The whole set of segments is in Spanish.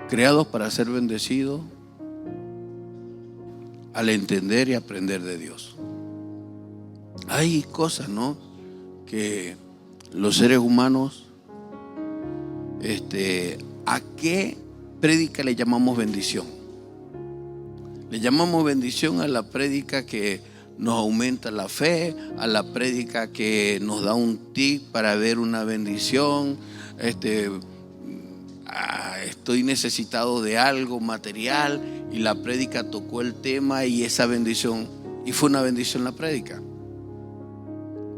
creados para ser bendecidos al entender y aprender de Dios. Hay cosas, ¿no?, que los seres humanos, ¿a qué prédica le llamamos bendición? Le llamamos bendición a la prédica que nos aumenta la fe, a la prédica que nos da un tip para ver una bendición. Estoy necesitado de algo material y la prédica tocó el tema y esa bendición, y fue una bendición la prédica.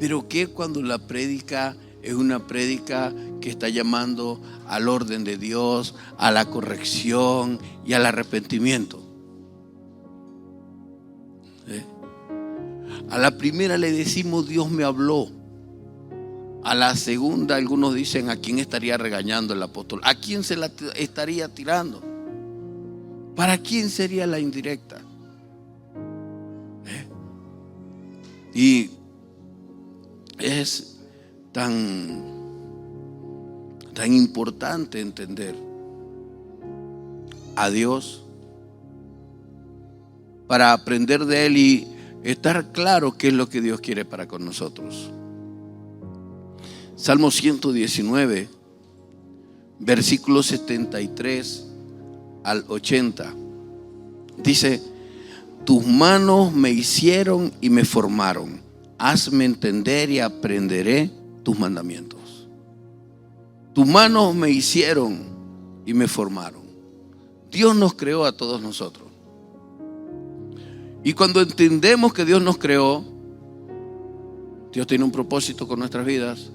Pero ¿qué cuando la prédica es una prédica que está llamando al orden de Dios, a la corrección y al arrepentimiento? A la primera le decimos Dios me habló. A la segunda algunos dicen, ¿a quién estaría regañando el apóstol? ¿A quién se la estaría tirando? ¿Para quién sería la indirecta? Y es tan importante entender a Dios para aprender de Él y estar claro qué es lo que Dios quiere para con nosotros. Salmo 119, versículos 73 al 80. Dice: tus manos me hicieron y me formaron. Hazme entender y aprenderé tus mandamientos. Tus manos me hicieron y me formaron. Dios nos creó a todos nosotros. Y cuando entendemos que Dios nos creó, Dios tiene un propósito con nuestras vidas.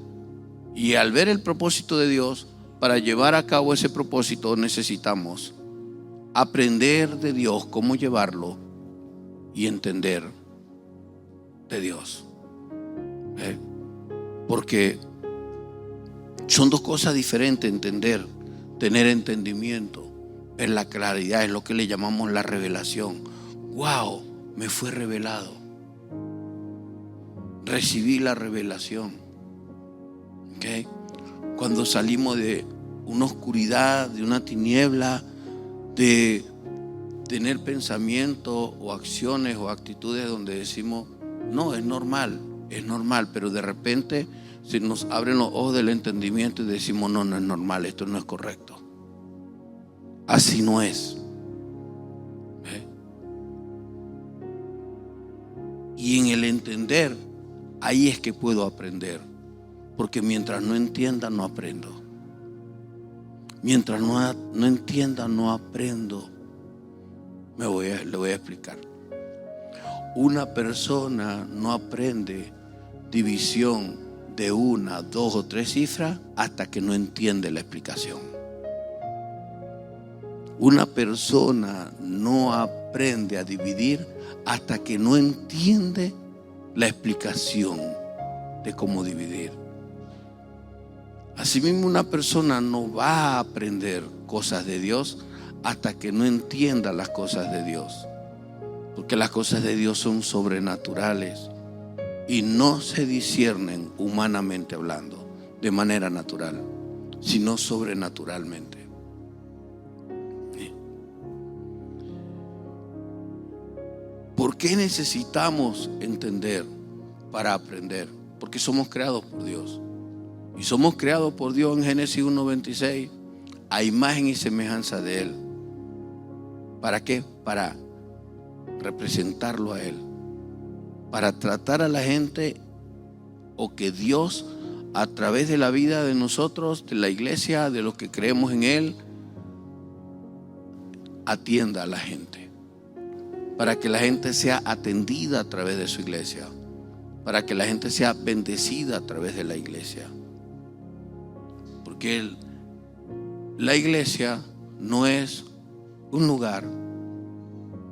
Y al ver el propósito de Dios, para llevar a cabo ese propósito necesitamos aprender de Dios cómo llevarlo y entender de Dios. Porque son dos cosas diferentes: entender, tener entendimiento, ver la claridad, es lo que le llamamos la revelación. Wow, me fue revelado. Recibí la revelación. Cuando salimos de una oscuridad, de una tiniebla, de tener pensamientos o acciones o actitudes donde decimos, no, es normal, pero de repente se nos abren los ojos del entendimiento y decimos, no, no es normal, esto no es correcto. Así no es. Y en el entender, ahí es que puedo aprender. Porque mientras no entienda, no aprendo. Mientras no entienda, no aprendo. Le voy a explicar. Una persona no aprende división de 1, 2 o 3 cifras hasta que no entiende la explicación. Una persona no aprende a dividir hasta que no entiende la explicación de cómo dividir. Asimismo, una persona no va a aprender cosas de Dios hasta que no entienda las cosas de Dios. Porque las cosas de Dios son sobrenaturales y no se disciernen humanamente hablando, de manera natural, sino sobrenaturalmente. ¿Por qué necesitamos entender para aprender? Porque somos creados por Dios. Y somos creados por Dios en Génesis 1:26 a imagen y semejanza de Él. ¿Para qué? Para representarlo a Él. Para tratar a la gente, o que Dios, a través de la vida de nosotros, de la iglesia, de los que creemos en Él, atienda a la gente. Para que la gente sea atendida a través de su iglesia. Para que la gente sea bendecida a través de la iglesia. Porque la iglesia no es un lugar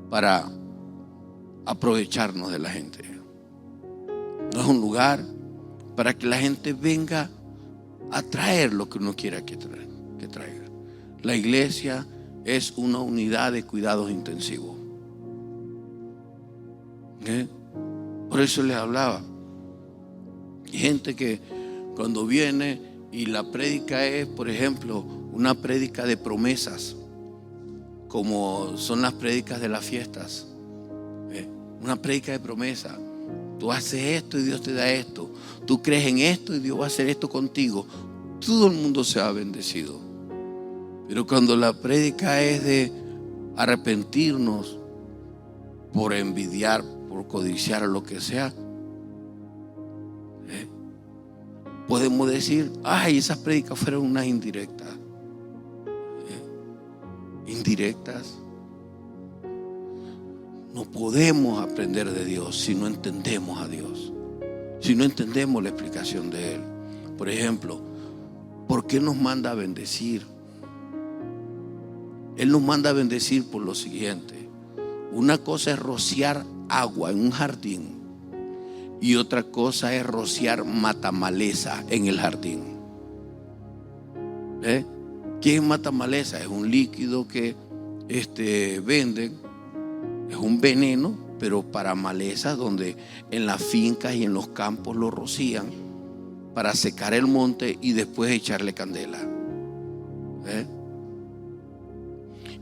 para aprovecharnos de la gente. No es un lugar para que la gente venga a traer lo que uno quiera que traiga. La iglesia es una unidad de cuidados intensivos. Por eso les hablaba. Hay gente que cuando viene y la prédica es, por ejemplo, una prédica de promesas. como son las prédicas de las fiestas. Una prédica de promesa. Tú haces esto y Dios te da esto. Tú crees en esto y Dios va a hacer esto contigo. Todo el mundo se ha bendecido. Pero cuando la prédica es de arrepentirnos por envidiar, por codiciar o lo que sea, podemos decir, ay, esas prédicas fueron unas indirectas. Indirectas. No podemos aprender de Dios si no entendemos a Dios, si no entendemos la explicación de Él. Por ejemplo, ¿por qué nos manda a bendecir? Él nos manda a bendecir por lo siguiente. Una cosa es rociar agua en un jardín y otra cosa es rociar matamaleza en el jardín. ¿Qué es matamaleza? Es un líquido que venden. Es un veneno, pero para malezas, donde en las fincas y en los campos lo rocían para secar el monte y después echarle candela.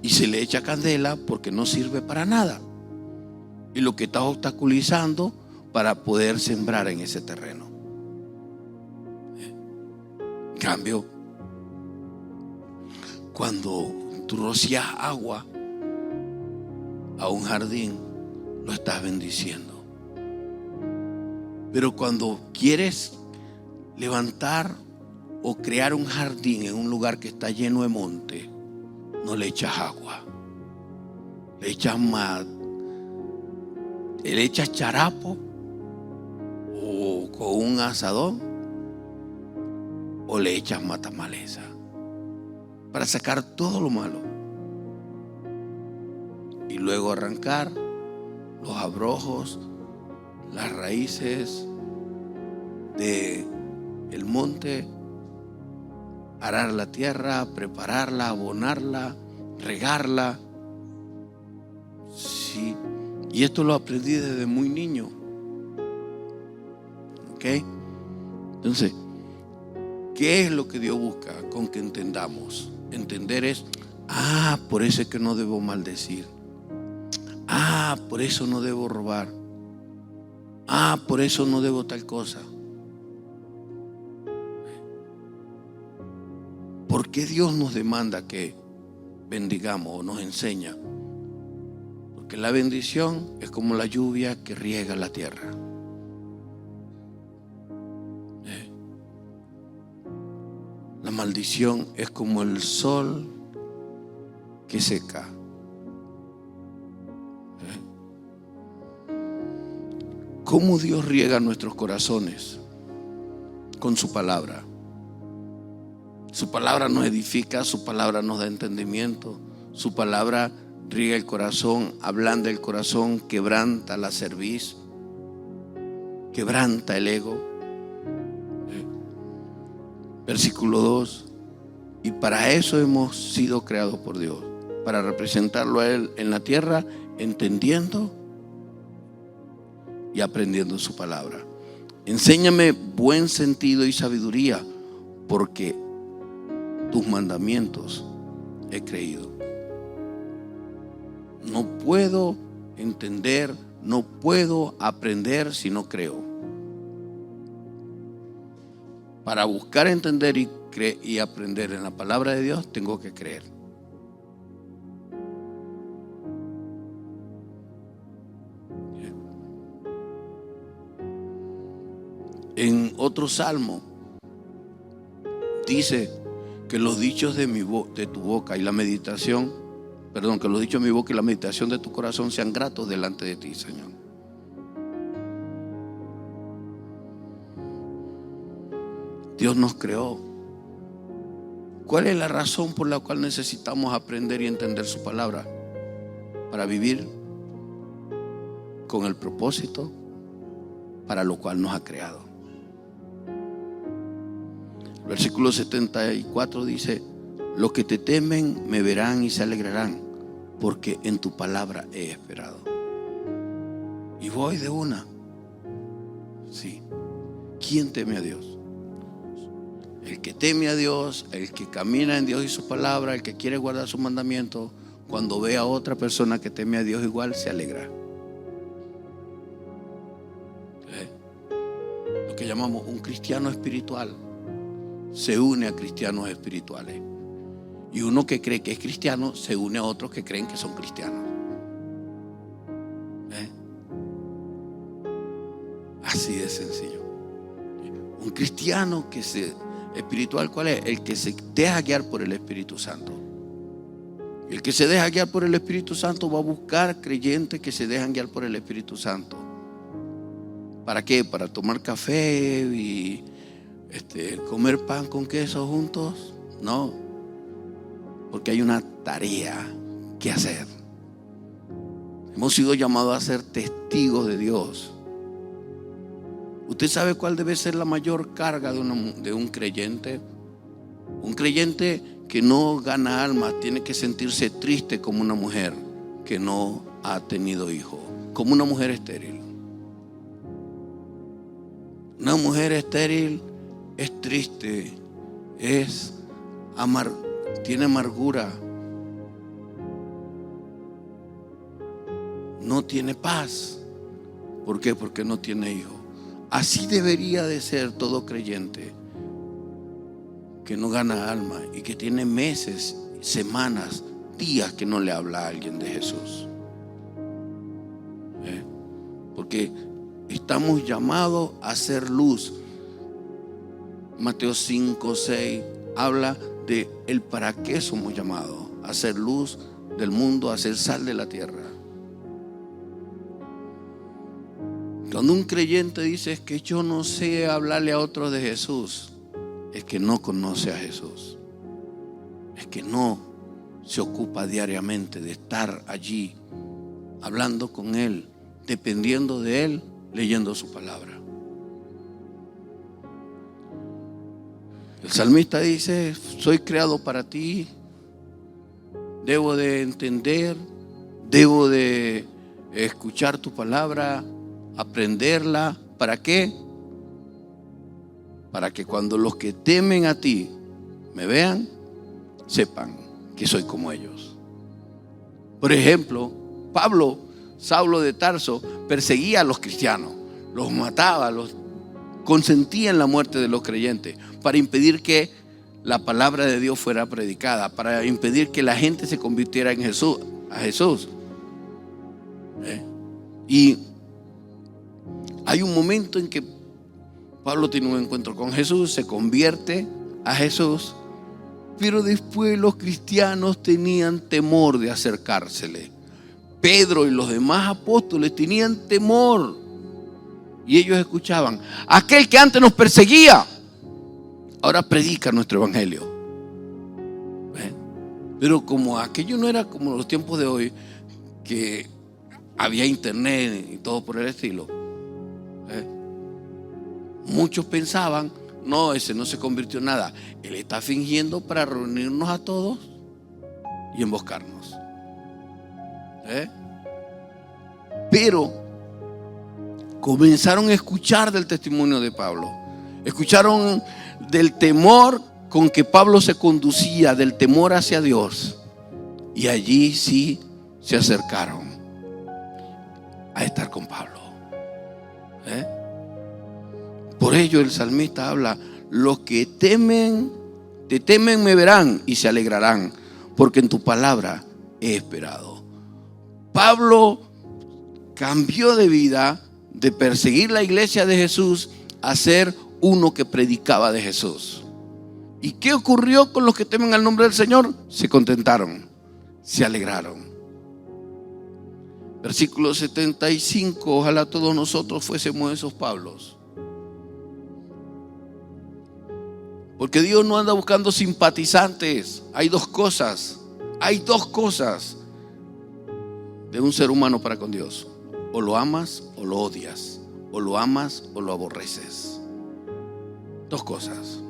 Y se le echa candela porque no sirve para nada. Y lo que está obstaculizando para poder sembrar en ese terreno. En cambio, cuando tú rocias agua a un jardín, lo estás bendiciendo. Pero cuando quieres levantar o crear un jardín en un lugar que está lleno de monte, no le echas agua, le echas charapo o con un asadón, o le echas matamaleza para sacar todo lo malo. Y luego arrancar los abrojos, las raíces del monte, arar la tierra, prepararla, abonarla, regarla. Sí. Y esto lo aprendí desde muy niño. ¿Ok? Entonces, ¿qué es lo que Dios busca con que entendamos? Entender es, por eso es que no debo maldecir. Por eso no debo robar. Por eso no debo tal cosa. ¿Por qué Dios nos demanda que bendigamos o nos enseña? Porque la bendición es como la lluvia que riega la tierra. La maldición es como el sol que seca. ¿Cómo Dios riega nuestros corazones? Con su palabra. Su palabra nos edifica, su palabra nos da entendimiento, su palabra riega el corazón, ablanda el corazón, quebranta la cerviz, quebranta el ego. Versículo 2. Y para eso hemos sido creados por Dios, para representarlo a Él en la tierra, entendiendo y aprendiendo su palabra. Enséñame buen sentido y sabiduría, porque tus mandamientos he creído. No puedo entender, no puedo aprender si no creo. Para buscar entender y aprender en la palabra de Dios, tengo que creer. En otro salmo dice que los dichos de tu boca y la meditación, que los dichos de mi boca y la meditación de tu corazón sean gratos delante de ti, Señor. Dios nos creó. ¿Cuál es la razón por la cual necesitamos aprender y entender su palabra? Para vivir con el propósito para lo cual nos ha creado. El versículo 74 dice: los que te temen me verán y se alegrarán, porque en tu palabra he esperado. Y voy de una. Sí. ¿Quién teme a Dios? El que teme a Dios, el que camina en Dios y su palabra, el que quiere guardar sus mandamientos, cuando ve a otra persona que teme a Dios igual, se alegra. Lo que llamamos un cristiano espiritual se une a cristianos espirituales. Y uno que cree que es cristiano se une a otros que creen que son cristianos. Así de sencillo. Un cristiano espiritual, ¿cuál es? El que se deja guiar por el Espíritu Santo. Y el que se deja guiar por el Espíritu Santo va a buscar creyentes que se dejan guiar por el Espíritu Santo. ¿Para qué? ¿Para tomar café y comer pan con queso juntos? No, porque hay una tarea que hacer. Hemos sido llamados a ser testigos de Dios. ¿Usted sabe cuál debe ser la mayor carga de un creyente? Un creyente que no gana almas tiene que sentirse triste como una mujer que no ha tenido hijo, como una mujer estéril. Una mujer estéril es triste, tiene amargura, no tiene paz. ¿Por qué? Porque no tiene hijo. Así debería de ser todo creyente que no gana alma y que tiene meses, semanas, días que no le habla a alguien de Jesús. Porque estamos llamados a hacer luz. Mateo 5, 6 habla de el para qué somos llamados: a hacer luz del mundo, a hacer sal de la tierra. Cuando un creyente dice es que yo no sé hablarle a otros de Jesús, es que no conoce a Jesús, es que no se ocupa diariamente de estar allí hablando con Él, dependiendo de Él, leyendo su palabra. El salmista dice: soy creado para ti, debo de entender, debo de escuchar tu palabra, aprenderla. ¿Para qué? Para que cuando los que temen a ti me vean, sepan que soy como ellos. Por ejemplo, Saulo de Tarso, perseguía a los cristianos, los mataba, los consentía en la muerte de los creyentes para impedir que la palabra de Dios fuera predicada, para impedir que la gente se convirtiera en Jesús, a Jesús. Y hay un momento en que Pablo tiene un encuentro con Jesús, se convierte a Jesús, pero después los cristianos tenían temor de acercársele. Pedro y los demás apóstoles tenían temor y ellos escuchaban: aquel que antes nos perseguía ahora predica nuestro evangelio. Pero como aquello no era como los tiempos de hoy, que había internet y todo por el estilo, muchos pensaban: no, ese no se convirtió en nada, él está fingiendo para reunirnos a todos y emboscarnos. Pero comenzaron a escuchar del testimonio de Pablo, escucharon del temor con que Pablo se conducía, del temor hacia Dios, y allí sí se acercaron a estar con Pablo. Por ello el salmista habla: los que te temen me verán y se alegrarán, porque en tu palabra he esperado. Pablo cambió de vida, de perseguir la iglesia de Jesús a ser uno que predicaba de Jesús. ¿Y qué ocurrió con los que temen al nombre del Señor? Se contentaron, se alegraron. Versículo 75: ojalá todos nosotros fuésemos esos Pablos. Porque Dios no anda buscando simpatizantes. Hay dos cosas de un ser humano para con Dios: o lo amas o lo odias, o lo amas o lo aborreces. Dos cosas.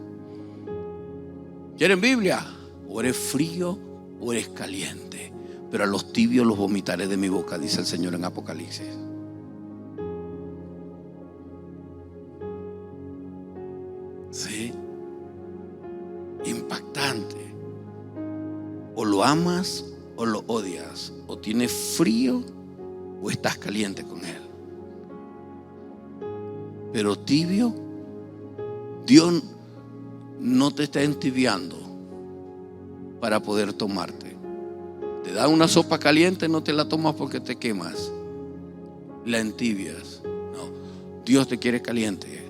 ¿Quieren Biblia? O eres frío o eres caliente, pero a los tibios los vomitaré de mi boca, dice el Señor en Apocalipsis. Sí, impactante. O lo amas o lo odias, o tienes frío o estás caliente con Él. Pero tibio, Dios no te está entibiando para poder tomarte. Te da una sopa caliente, no te la tomas porque te quemas, la entibias. No, Dios te quiere caliente,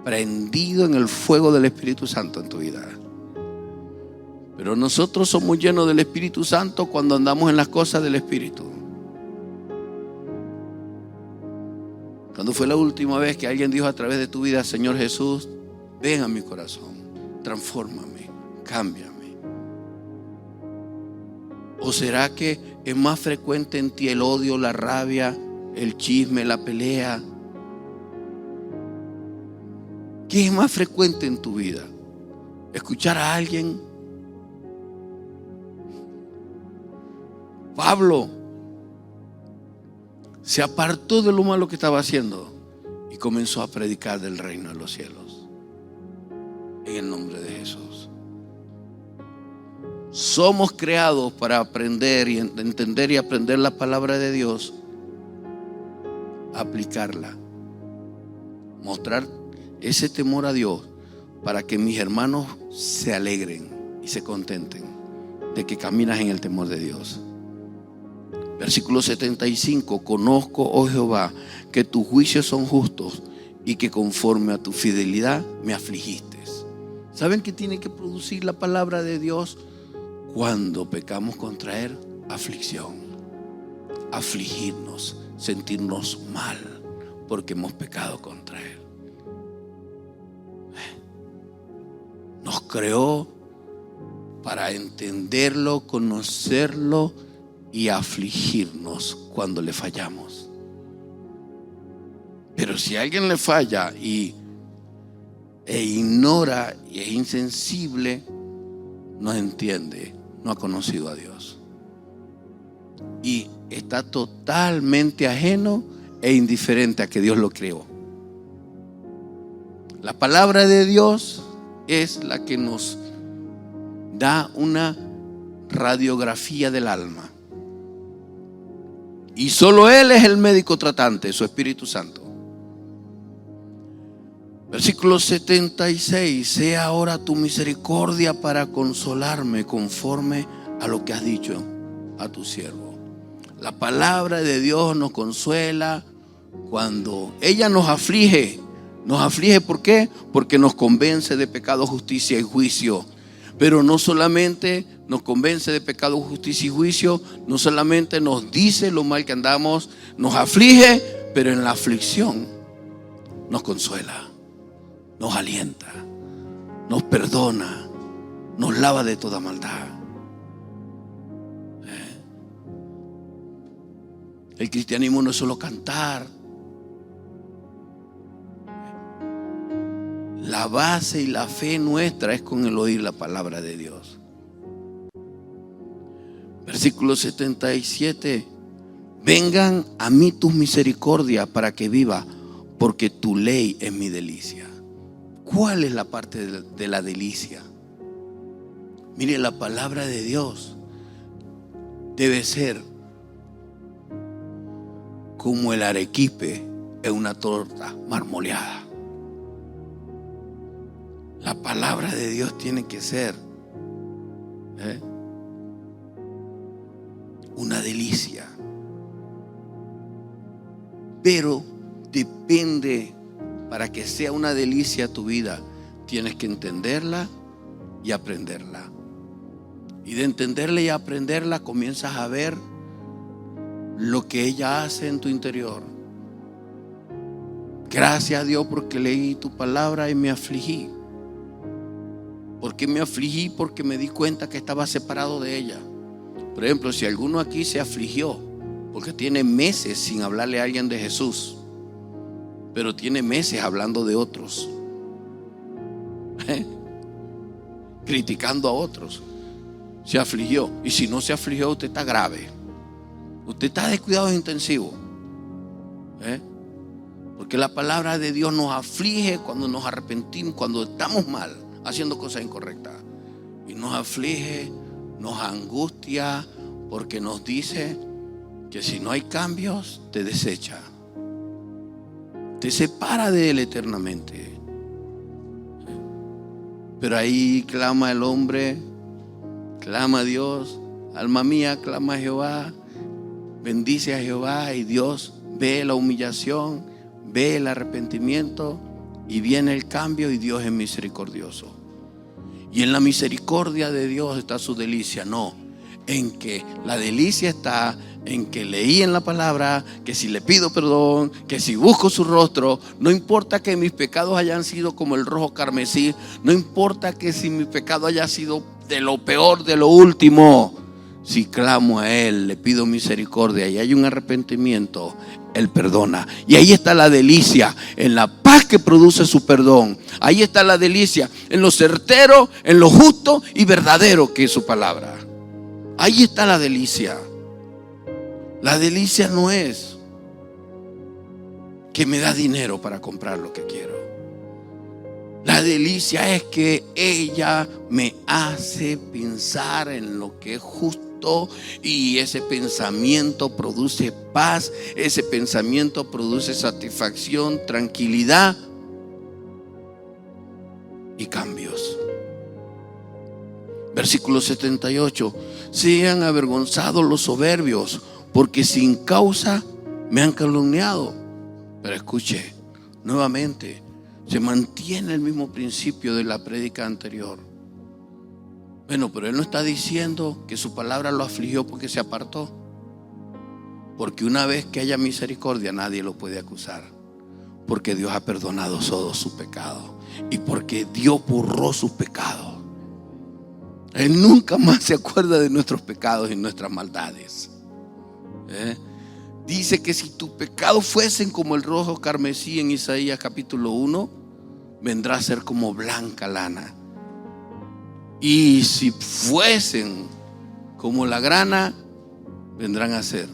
prendido en el fuego del Espíritu Santo en tu vida. Pero nosotros somos llenos del Espíritu Santo cuando andamos en las cosas del Espíritu. ¿Cuándo fue la última vez que alguien dijo a través de tu vida: Señor Jesús, ven a mi corazón, transfórmame, cámbiame? ¿O será que es más frecuente en ti el odio, la rabia, el chisme, la pelea? ¿Qué es más frecuente en tu vida? ¿Escuchar a alguien? Pablo se apartó de lo malo que estaba haciendo y comenzó a predicar del reino de los cielos en el nombre de Jesús. Somos creados para aprender y entender y aprender la palabra de Dios, aplicarla, mostrar ese temor a Dios para que mis hermanos se alegren y se contenten de que caminas en el temor de Dios. Versículo 75: conozco, oh Jehová, que tus juicios son justos y que conforme a tu fidelidad me afligiste. ¿Saben qué tiene que producir la palabra de Dios? Cuando pecamos contra Él, aflicción, afligirnos, sentirnos mal porque hemos pecado contra Él. Nos creó para entenderlo, conocerlo y afligirnos cuando le fallamos. Pero si alguien le falla e ignora y es insensible, no entiende, no ha conocido a Dios y está totalmente ajeno e indiferente a que Dios lo creó. La palabra de Dios es la que nos da una radiografía del alma. Y solo Él es el médico tratante, su Espíritu Santo. Versículo 76: sea ahora tu misericordia para consolarme conforme a lo que has dicho a tu siervo. La palabra de Dios nos consuela cuando ella nos aflige. Nos aflige, ¿por qué? Porque nos convence de pecado, justicia y juicio. Pero no solamente nos convence de pecado, justicia y juicio, no solamente nos dice lo mal que andamos, nos aflige, pero en la aflicción nos consuela, nos alienta, nos perdona, nos lava de toda maldad. El cristianismo no es solo cantar. La base y la fe nuestra es con el oír la palabra de Dios. Versículo 77: vengan a mí tus misericordias para que viva, porque tu ley es mi delicia. ¿Cuál es la parte de la delicia? Mire, la palabra de Dios debe ser como el arequipe en una torta marmoleada. La palabra de Dios tiene que ser una delicia. Pero depende, para que sea una delicia tu vida, tienes que entenderla y aprenderla. Y de entenderla y aprenderla comienzas a ver lo que ella hace en tu interior. Gracias a Dios porque leí tu palabra y me afligí. ¿Por qué me afligí? Porque me di cuenta que estaba separado de ella. Por ejemplo, si alguno aquí se afligió porque tiene meses sin hablarle a alguien de Jesús, pero tiene meses hablando de otros, criticando a otros, se afligió. Y si no se afligió, usted está grave, usted está de cuidados intensivos, porque la palabra de Dios nos aflige cuando nos arrepentimos, cuando estamos mal, haciendo cosas incorrectas, y nos aflige nos angustia porque nos dice que si no hay cambios, te desecha, te separa de Él eternamente. Pero ahí clama el hombre, clama a Dios: alma mía, clama a Jehová, bendice a Jehová. Y Dios ve la humillación, ve el arrepentimiento y viene el cambio, y Dios es misericordioso. Y en la misericordia de Dios está su delicia. No, en que la delicia está en que leí en la palabra que si le pido perdón, que si busco su rostro, no importa que mis pecados hayan sido como el rojo carmesí, no importa que si mi pecado haya sido de lo peor, de lo último, si clamo a Él, le pido misericordia y hay un arrepentimiento, Él perdona. Y ahí está la delicia, en la paz que produce su perdón. Ahí está la delicia, en lo certero, en lo justo y verdadero que es su palabra. Ahí está la delicia. La delicia no es que me da dinero para comprar lo que quiero. La delicia es que ella me hace pensar en lo que es justo, y ese pensamiento produce paz, ese pensamiento produce satisfacción, tranquilidad y cambios. Versículo 78: sean avergonzados los soberbios, porque sin causa me han calumniado. Pero escuche, nuevamente se mantiene el mismo principio de la prédica anterior. Bueno, pero Él no está diciendo que su palabra lo afligió porque se apartó. Porque una vez que haya misericordia, nadie lo puede acusar. Porque Dios ha perdonado todos sus pecados. Y porque Dios borró sus pecados. Él nunca más se acuerda de nuestros pecados y nuestras maldades. Dice que si tus pecados fuesen como el rojo carmesí en Isaías capítulo 1, vendrá a ser como blanca lana. Y si fuesen como la grana, vendrán a ser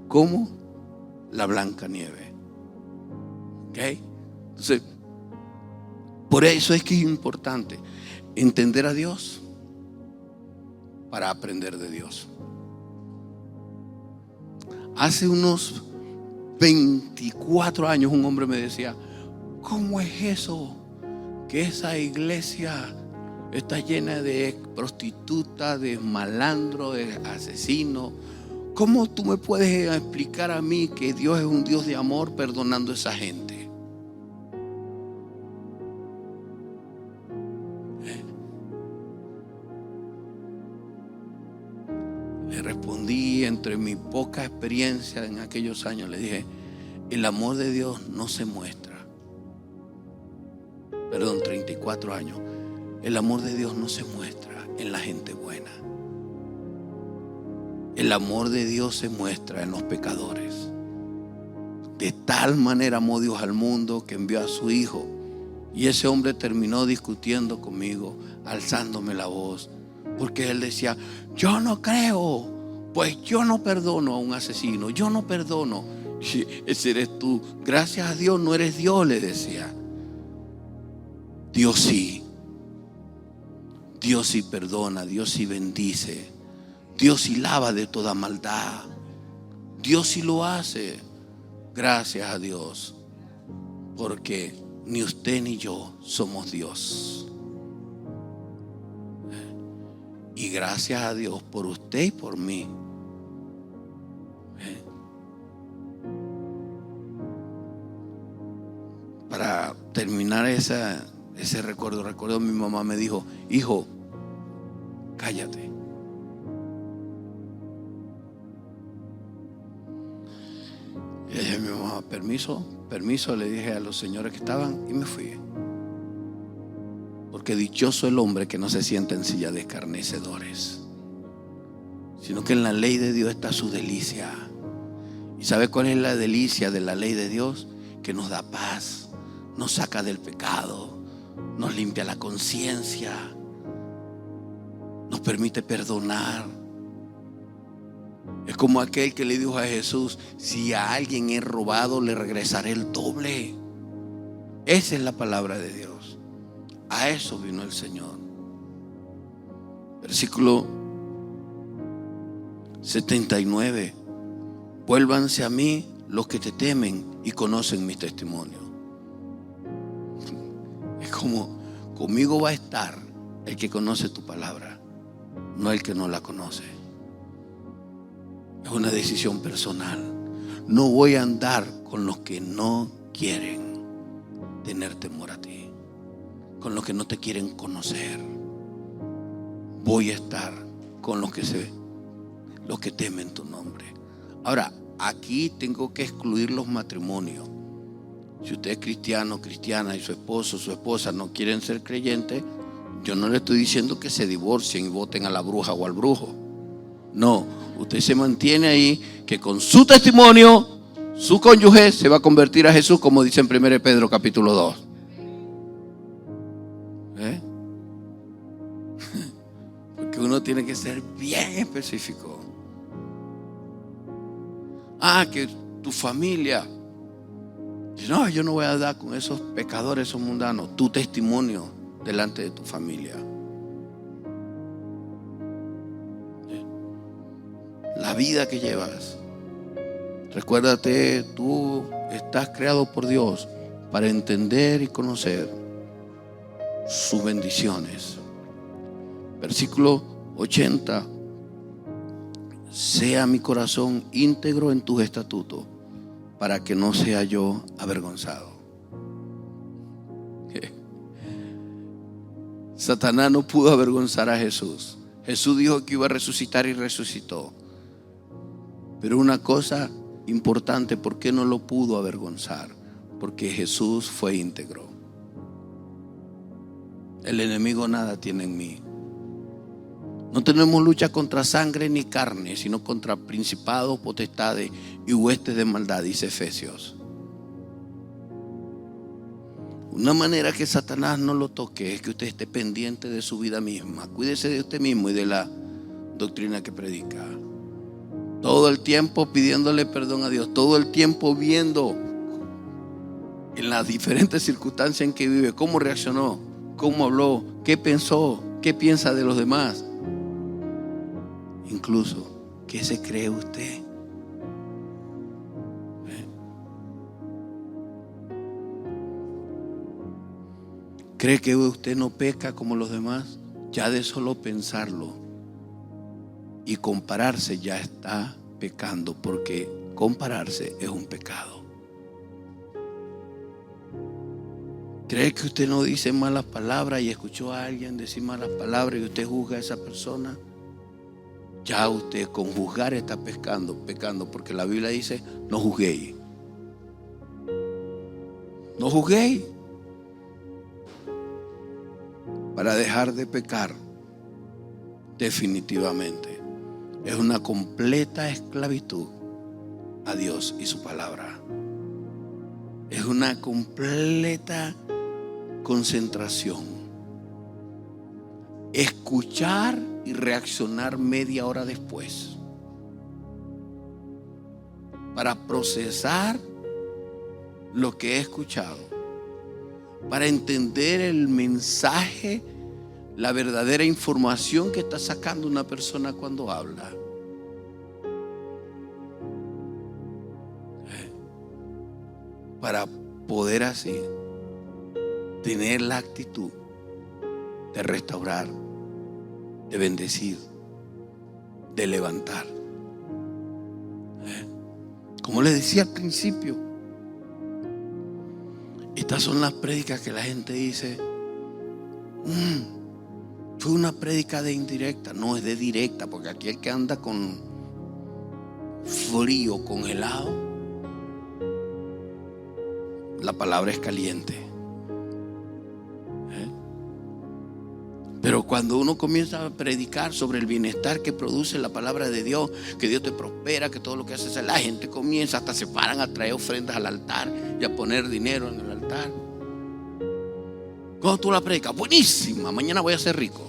como la blanca nieve. ¿Ok? Entonces, por eso es que es importante entender a Dios para aprender de Dios. Hace unos 24 años un hombre me decía: ¿cómo es eso que esa iglesia está llena de prostitutas, de malandros, de asesinos? ¿Cómo tú me puedes explicar a mí que Dios es un Dios de amor perdonando a esa gente? Le respondí, entre mi poca experiencia en aquellos años, le dije: el amor de Dios no se muestra. Perdón, 34 años. El amor de Dios no se muestra en la gente buena. El amor de Dios se muestra en los pecadores. De tal manera amó Dios al mundo que envió a su Hijo. Y ese hombre terminó discutiendo conmigo, alzándome la voz, porque él decía: yo no creo, pues yo no perdono a un asesino, yo no perdono. Ese eres tú. Gracias a Dios no eres Dios, le decía. Dios sí. Dios sí perdona, Dios sí bendice, Dios sí lava de toda maldad. Dios sí lo hace. Gracias a Dios, porque ni usted ni yo somos Dios. Y gracias a Dios por usted y por mí. Para terminar ese recuerdo, mi mamá me dijo: hijo, cállate. Y le dije a mi mamá: permiso, le dije a los señores que estaban, y me fui. Porque dichoso el hombre que no se sienta en silla de escarnecedores, sino que en la ley de Dios está su delicia. ¿Y sabe cuál es la delicia de la ley de Dios? Que nos da paz, nos saca del pecado, nos limpia la conciencia, nos permite perdonar. Es como aquel que le dijo a Jesús: si a alguien he robado, le regresaré el doble. Esa es la palabra de Dios. A eso vino el Señor. Versículo 79. Vuélvanse a mí los que te temen y conocen mi testimonio. Es como, conmigo va a estar el que conoce tu palabra, no el que no la conoce. Es una decisión personal. No voy a andar con los que no quieren tener temor a ti, con los que no te quieren conocer. Voy a estar con los que temen tu nombre. Ahora, aquí tengo que excluir los matrimonios. Si usted es cristiano, cristiana y su esposo, su esposa no quieren ser creyentes, yo no le estoy diciendo que se divorcien y voten a la bruja o al brujo. No, usted se mantiene ahí, que con su testimonio, su cónyuge se va a convertir a Jesús, como dice en 1 Pedro capítulo 2. Porque uno tiene que ser bien específico. Que tu familia. No, yo no voy a dar con esos pecadores, esos mundanos. Tu testimonio delante de tu familia. La vida que llevas. Recuérdate, tú estás creado por Dios para entender y conocer sus bendiciones. Versículo 80. Sea mi corazón íntegro en tus estatutos, para que no sea yo avergonzado. Satanás no pudo avergonzar a Jesús. Jesús dijo que iba a resucitar y resucitó. Pero una cosa importante, ¿por qué no lo pudo avergonzar? Porque Jesús fue íntegro. El enemigo nada tiene en mí. No tenemos lucha contra sangre ni carne, sino contra principados, potestades y huestes de maldad, dice Efesios. Una manera que Satanás no lo toque es que usted esté pendiente de su vida misma. Cuídese de usted mismo y de la doctrina que predica. Todo el tiempo pidiéndole perdón a Dios. Todo el tiempo viendo en las diferentes circunstancias en que vive cómo reaccionó, cómo habló, qué pensó, qué piensa de los demás. Incluso, ¿qué se cree usted? ¿Cree que usted no peca como los demás? Ya de solo pensarlo y compararse ya está pecando, porque compararse es un pecado. ¿Cree que usted no dice malas palabras y escuchó a alguien decir malas palabras y usted juzga a esa persona? Ya usted con juzgar está pecando, porque la Biblia dice: no juzguéis. No juzguéis. Para dejar de pecar, definitivamente, es una completa esclavitud a Dios y su palabra. Es una completa concentración. Escuchar y reaccionar media hora después para procesar lo que he escuchado, para entender el mensaje, la verdadera información que está sacando una persona cuando habla. Para poder así tener la actitud de restaurar, de bendecir, de levantar. Como les decía al principio, estas son las prédicas que la gente dice: fue una prédica de indirecta. No, es de directa, porque aquí el que anda con frío, congelado, la palabra es caliente. Pero cuando uno comienza a predicar sobre el bienestar que produce la palabra de Dios, que Dios te prospera, que todo lo que haces, la gente comienza, hasta se paran a traer ofrendas al altar y a poner dinero en el altar. ¿Cómo tú la predicas? Buenísima, mañana voy a ser rico.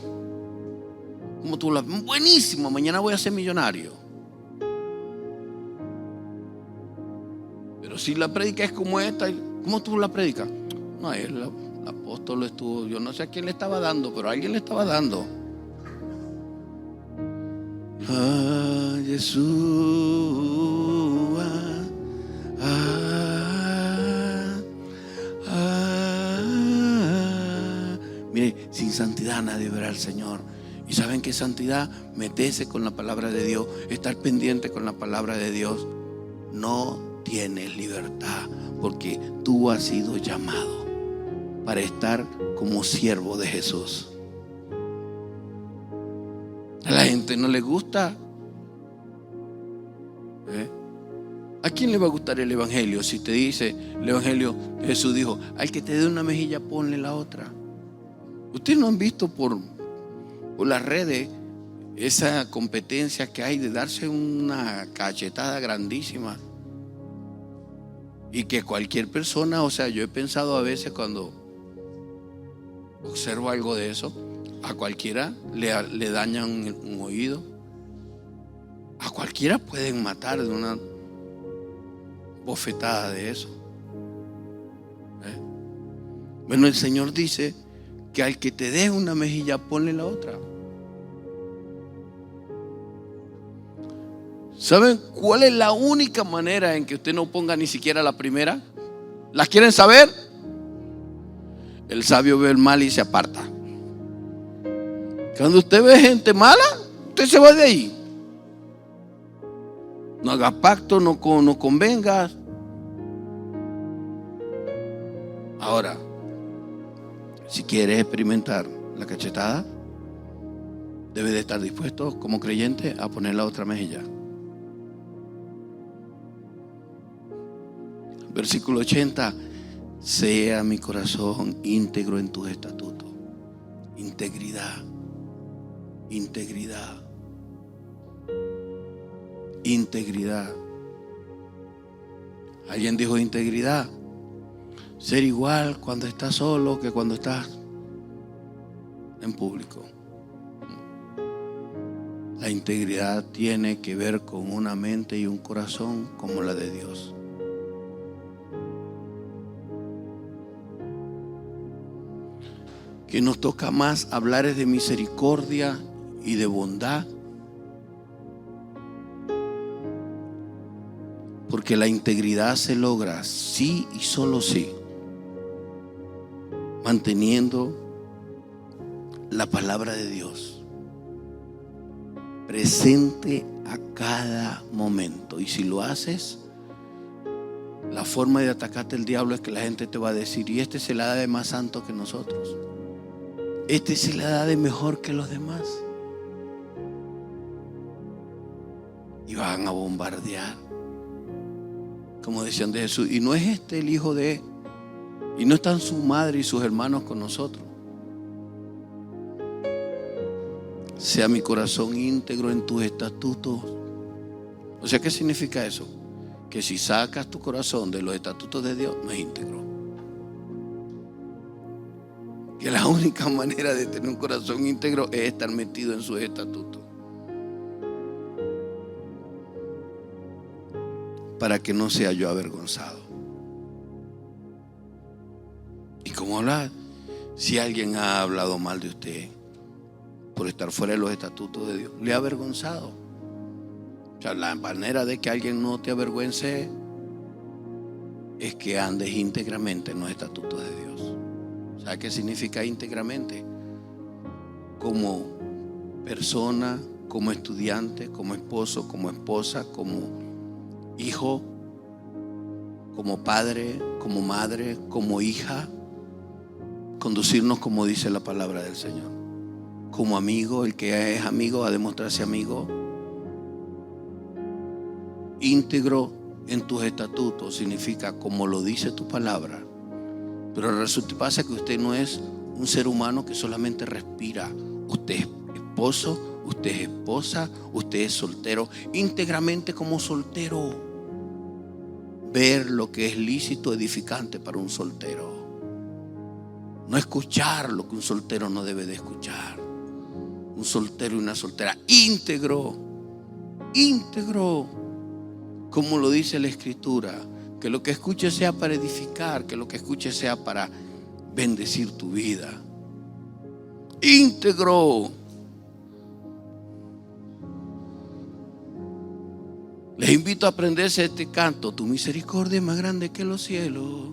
¿Cómo tú la? Buenísima, mañana voy a ser millonario. Pero si la predica es como esta, ¿cómo tú la predicas? No, el apóstol estuvo, yo no sé a quién le estaba dando, pero a alguien le estaba dando. Ay, Yeshua. Mire, sin santidad nadie verá al Señor. ¿Y saben qué es santidad? Meterse con la palabra de Dios, estar pendiente con la palabra de Dios. No tienes libertad, porque tú has sido llamado para estar como siervo de Jesús. A la gente no le gusta. ¿A quién le va a gustar el evangelio? Si te dice el evangelio, Jesús dijo: al que te dé una mejilla, ponle la otra. Ustedes no han visto por las redes esa competencia que hay de darse una cachetada grandísima, y que cualquier persona, o sea, yo he pensado a veces cuando observo algo de eso, a cualquiera le dañan un oído, a cualquiera pueden matar de una bofetada de eso. Bueno, el Señor dice que al que te dé una mejilla, ponle la otra. ¿Saben cuál es la única manera en que usted no ponga ni siquiera la primera? ¿La quieren saber? El sabio ve el mal y se aparta. Cuando usted ve gente mala, usted se va de ahí. No haga pacto, no convenga. Ahora, si quieres experimentar la cachetada, debe de estar dispuesto como creyente a poner la otra mejilla. Versículo 80: sea mi corazón íntegro en tus estatutos. Integridad, integridad, integridad. Alguien dijo integridad: ser igual cuando estás solo que cuando estás en público. La integridad tiene que ver con una mente y un corazón como la de Dios. Que nos toca más hablar es de misericordia y de bondad, porque la integridad se logra sí y solo sí manteniendo la palabra de Dios presente a cada momento. Y si lo haces, la forma de atacarte el diablo es que la gente te va a decir: y este se la da de más santo que nosotros, este se la da de mejor que los demás. Y van a bombardear, como decían de Jesús: y no es este el hijo de, y no están su madre y sus hermanos con nosotros. Sea mi corazón íntegro en tus estatutos. O sea, ¿qué significa eso? Que si sacas tu corazón de los estatutos de Dios, no es íntegro. Que la única manera de tener un corazón íntegro es estar metido en sus estatutos, para que no sea yo avergonzado. Y como hablar, si alguien ha hablado mal de usted por estar fuera de los estatutos de Dios, le ha avergonzado. O sea, la manera de que alguien no te avergüence es que andes íntegramente en los estatutos de Dios. ¿Sabe qué significa íntegramente? Como persona, como estudiante, como esposo, como esposa, como hijo, como padre, como madre, como hija. Conducirnos como dice la palabra del Señor. Como amigo, el que es amigo va a demostrarse amigo. Íntegro en tus estatutos significa como lo dice tu palabra. Pero resulta pasa que usted no es un ser humano que solamente respira. Usted es esposo, usted es esposa, usted es soltero. Íntegramente como soltero, ver lo que es lícito, edificante para un soltero. No escuchar lo que un soltero no debe de escuchar. Un soltero y una soltera íntegro, íntegro, como lo dice la Escritura. Que lo que escuche sea para edificar, que lo que escuche sea para bendecir tu vida. Íntegro. Les invito a aprenderse este canto. Tu misericordia es más grande que los cielos.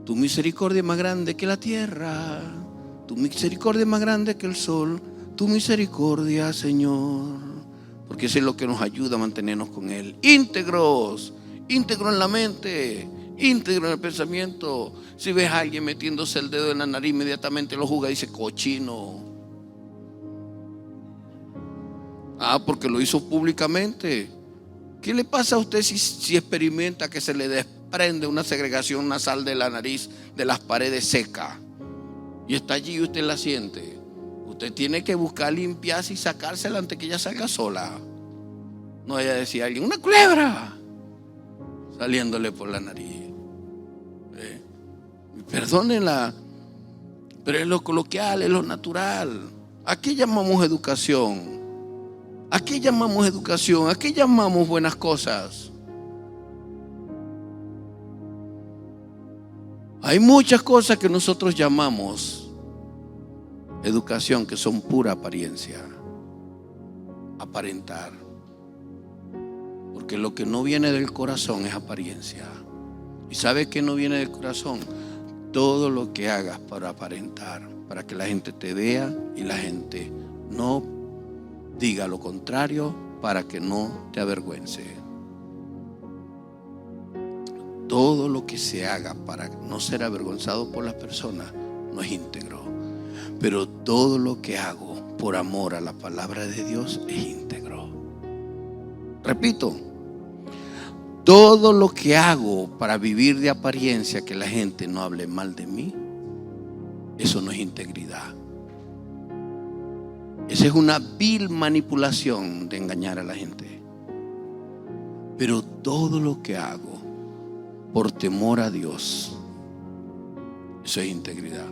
Tu misericordia es más grande que la tierra. Tu misericordia es más grande que el sol. Tu misericordia, Señor. Porque eso es lo que nos ayuda a mantenernos con Él. Íntegros. Íntegro en la mente. Íntegro en el pensamiento. Si ves a alguien metiéndose el dedo en la nariz, inmediatamente lo juzga y dice cochino. Porque lo hizo públicamente. ¿Qué le pasa a usted si experimenta que se le desprende una segregación nasal de la nariz, de las paredes secas? Y está allí y usted la siente. Usted tiene que buscar limpiarse y sacársela antes que ella salga sola. No vaya a decir a alguien, una culebra saliéndole por la nariz. Perdónenla, pero es lo coloquial, es lo natural. ¿A qué llamamos educación? ¿A qué llamamos educación? ¿A qué llamamos buenas cosas? Hay muchas cosas que nosotros llamamos educación que son pura apariencia, aparentar. Porque lo que no viene del corazón es apariencia. ¿Y sabe qué no viene del corazón? Todo lo que hagas para aparentar, para que la gente te vea y la gente no diga lo contrario, para que no te avergüence. Todo lo que se haga para no ser avergonzado por las personas no es íntegro. Pero todo lo que hago por amor a la palabra de Dios es íntegro. Repito, todo lo que hago para vivir de apariencia, que la gente no hable mal de mí, eso no es integridad. Esa es una vil manipulación de engañar a la gente. Pero todo lo que hago por temor a Dios, eso es integridad.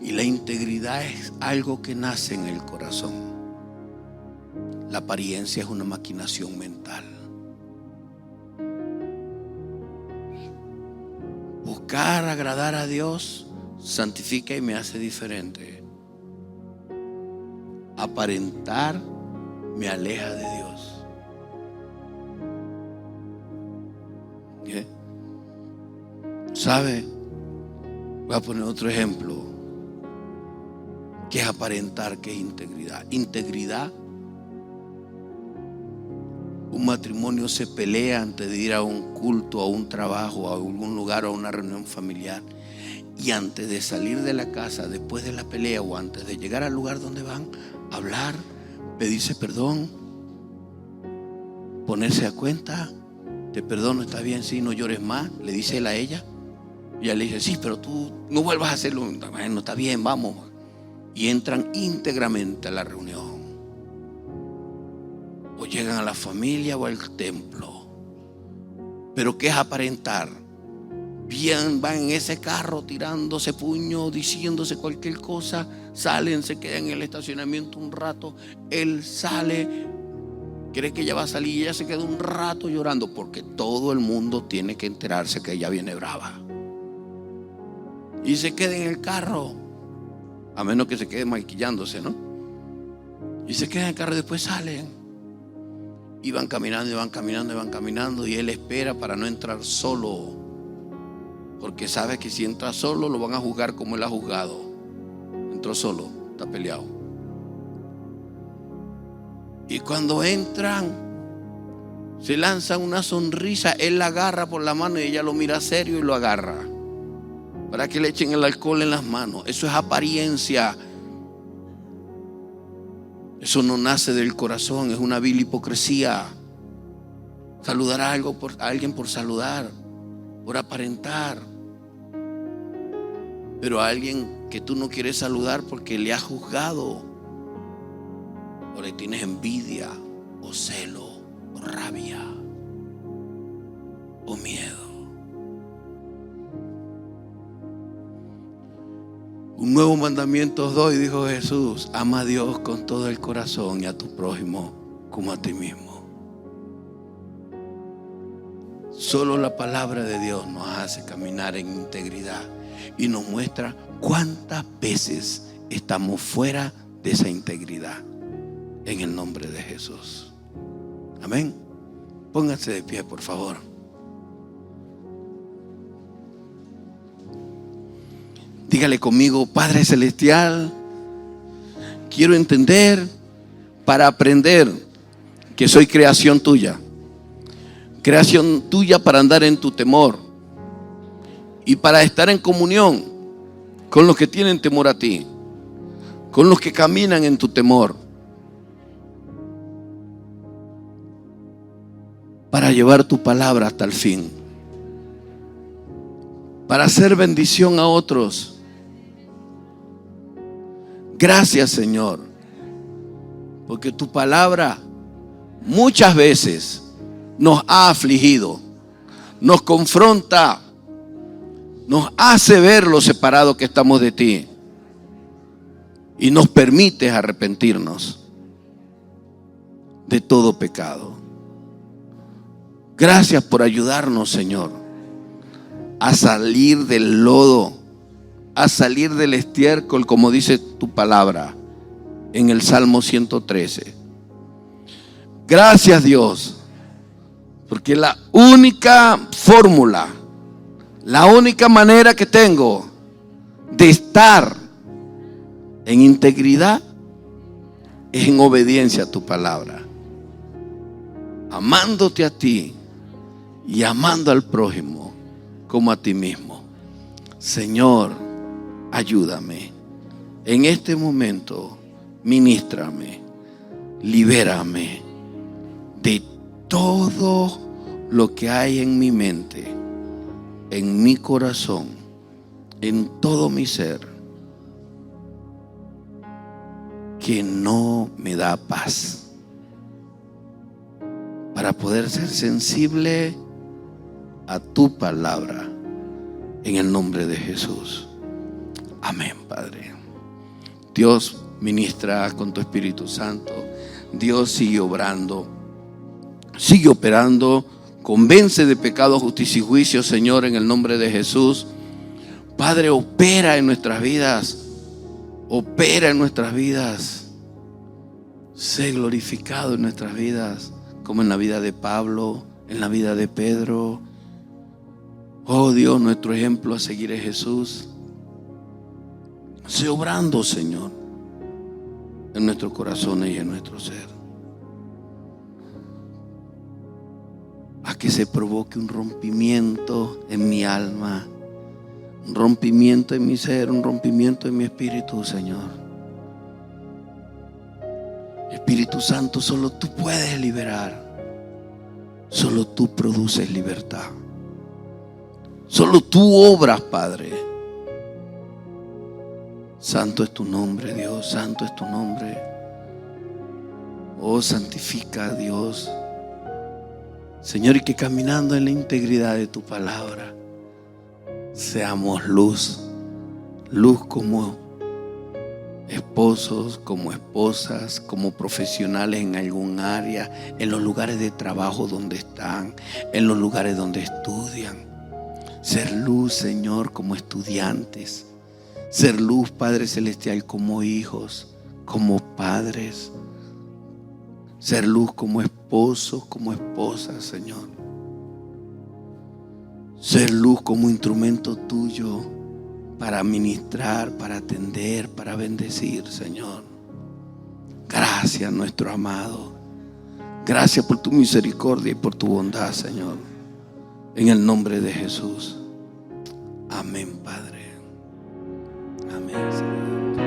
Y la integridad es algo que nace en el corazón. La apariencia es una maquinación mental. Buscar agradar a Dios santifica y me hace diferente. Aparentar me aleja de Dios. ¿Qué? ¿Sabe? Voy a poner otro ejemplo. ¿Qué es aparentar? ¿Qué es integridad? Integridad. Un matrimonio se pelea antes de ir a un culto, a un trabajo, a algún lugar, a una reunión familiar. Y antes de salir de la casa, después de la pelea o antes de llegar al lugar donde van, hablar, pedirse perdón, ponerse a cuenta. Te perdono, está bien, sí, no llores más, le dice él a ella. Y ella le dice, sí, pero tú no vuelvas a hacerlo. Bueno, está bien, vamos. Y entran íntegramente a la reunión. O llegan a la familia o al templo. Pero ¿qué es aparentar? Bien, van en ese carro tirándose puño, diciéndose cualquier cosa. Salen, se quedan en el estacionamiento un rato. Él sale, cree que ella va a salir y ella se queda un rato llorando, porque todo el mundo tiene que enterarse que ella viene brava. Y se queda en el carro, a menos que se quede maquillándose, ¿no? Y se queda en el carro y después salen. Y van caminando y van caminando y van caminando. Y él espera para no entrar solo, porque sabe que si entra solo lo van a juzgar como él ha juzgado. Entró solo, está peleado. Y cuando entran, se lanzan una sonrisa. Él la agarra por la mano y ella lo mira serio y lo agarra para que le echen el alcohol en las manos. Eso es apariencia. Eso no nace del corazón, es una vil hipocresía. Saludar a alguien por saludar, por aparentar. Pero a alguien que tú no quieres saludar porque le has juzgado, o le tienes envidia, o celo, o rabia, o miedo. Un nuevo mandamiento os doy, dijo Jesús: ama a Dios con todo el corazón y a tu prójimo como a ti mismo. Solo la palabra de Dios nos hace caminar en integridad y nos muestra cuántas veces estamos fuera de esa integridad, en el nombre de Jesús. Amén. Amén. Pónganse de pie, por favor. Dígale conmigo: Padre Celestial, quiero entender para aprender que soy creación tuya. Creación tuya para andar en tu temor y para estar en comunión con los que tienen temor a ti, con los que caminan en tu temor, para llevar tu palabra hasta el fin, para hacer bendición a otros. Gracias, Señor, porque tu palabra muchas veces nos ha afligido, nos confronta, nos hace ver lo separado que estamos de ti y nos permite arrepentirnos de todo pecado. Gracias por ayudarnos, Señor, a salir del lodo, a salir del estiércol, como dice tu palabra en el Salmo 113. Gracias, Dios, porque la única fórmula, la única manera que tengo de estar en integridad es en obediencia a tu palabra, amándote a ti y amando al prójimo como a ti mismo. Señor, ayúdame en este momento, ministrame, libérame de todo lo que hay en mi mente, en mi corazón, en todo mi ser, que no me da paz, para poder ser sensible a tu palabra, en el nombre de Jesús. Amén, Padre. Dios, ministra con tu Espíritu Santo. Dios, sigue obrando, sigue operando. Convence de pecado, justicia y juicio, Señor, en el nombre de Jesús. Padre, opera en nuestras vidas. Opera en nuestras vidas. Sé glorificado en nuestras vidas, como en la vida de Pablo, en la vida de Pedro. Oh Dios, nuestro ejemplo a seguir es Jesús. Sé obrando, Señor, en nuestros corazones y en nuestro ser. A que se provoque un rompimiento en mi alma, un rompimiento en mi ser, un rompimiento en mi espíritu, Señor. Espíritu Santo, solo tú puedes liberar. Solo tú produces libertad. Solo tú obras, Padre. Santo es tu nombre, Dios. Santo es tu nombre. Oh, santifica a Dios, Señor, y que caminando en la integridad de tu palabra seamos luz. Luz como esposos, como esposas, como profesionales en algún área, en los lugares de trabajo donde están, en los lugares donde estudian. Ser luz, Señor, como estudiantes. Ser luz, Padre Celestial, como hijos, como padres. Ser luz como esposos, como esposas, Señor. Ser luz como instrumento tuyo para ministrar, para atender, para bendecir, Señor. Gracias, nuestro amado. Gracias por tu misericordia y por tu bondad, Señor. En el nombre de Jesús. Amén, Padre. Amén, Señor. Tu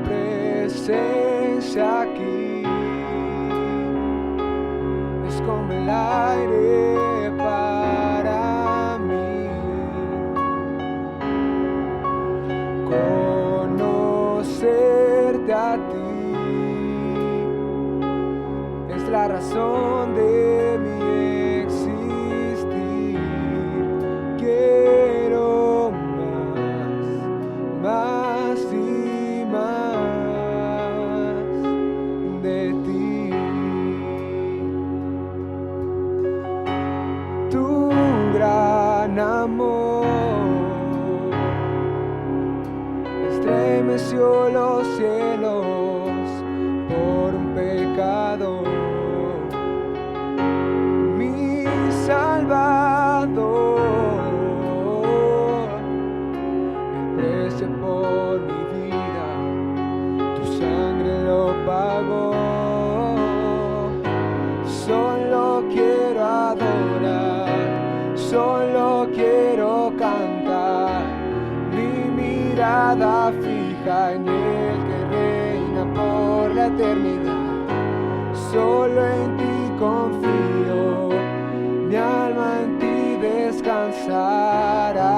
presencia aquí es como el aire para mí. Conocerte a ti es la razón de mi existir. Quiero más y más de ti. Tu gran amor estremeció los cielos por un pecado Solo quiero adorar, solo quiero cantar, mi mirada fija en el que reina por la eternidad. Solo en ti confío, mi alma en ti descansará.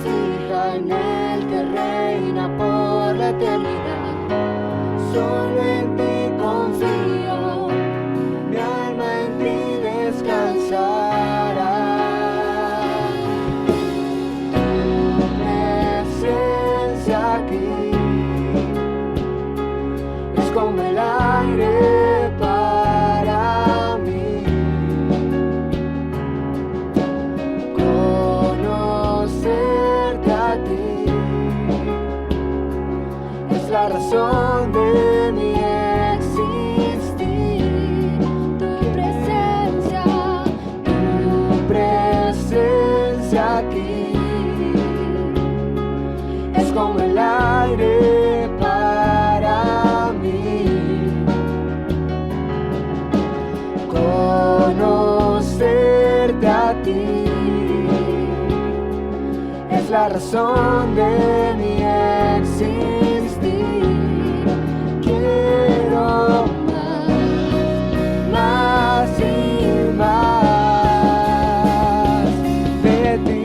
Fija en el que reina por la eternidad. Solo en ti confío, mi alma en ti descansará. Tu presencia aquí es como el aire para mí. La razón de mi existir, tu presencia aquí es como el aire para mí. Conocerte a ti es la razón de mi existir. Quiero más y más de ti.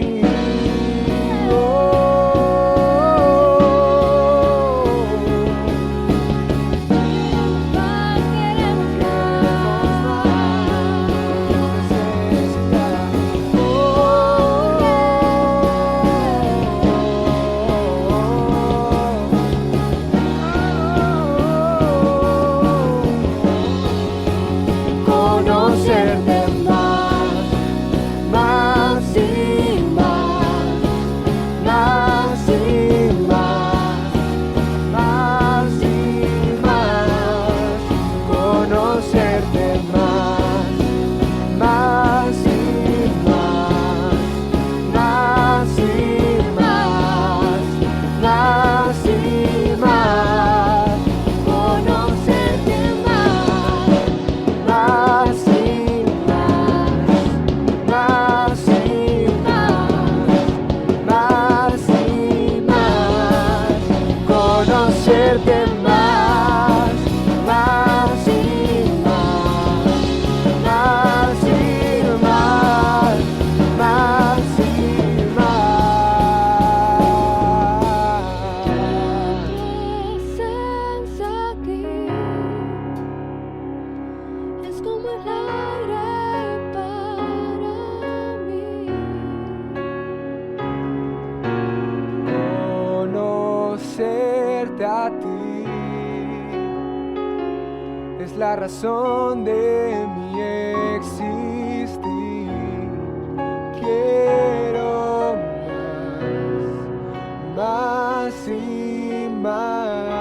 Conocerte más, más y más, más y más, más y más. Conocerte más, más y más, más y más, más y más. Conocerte más, más y más, más y más, más y más. Conocerte más, más y más, más y más, más y más. Presencia aquí es como el aire para mí. Conocerte a ti es la razón de mi existir. Quiero más y más.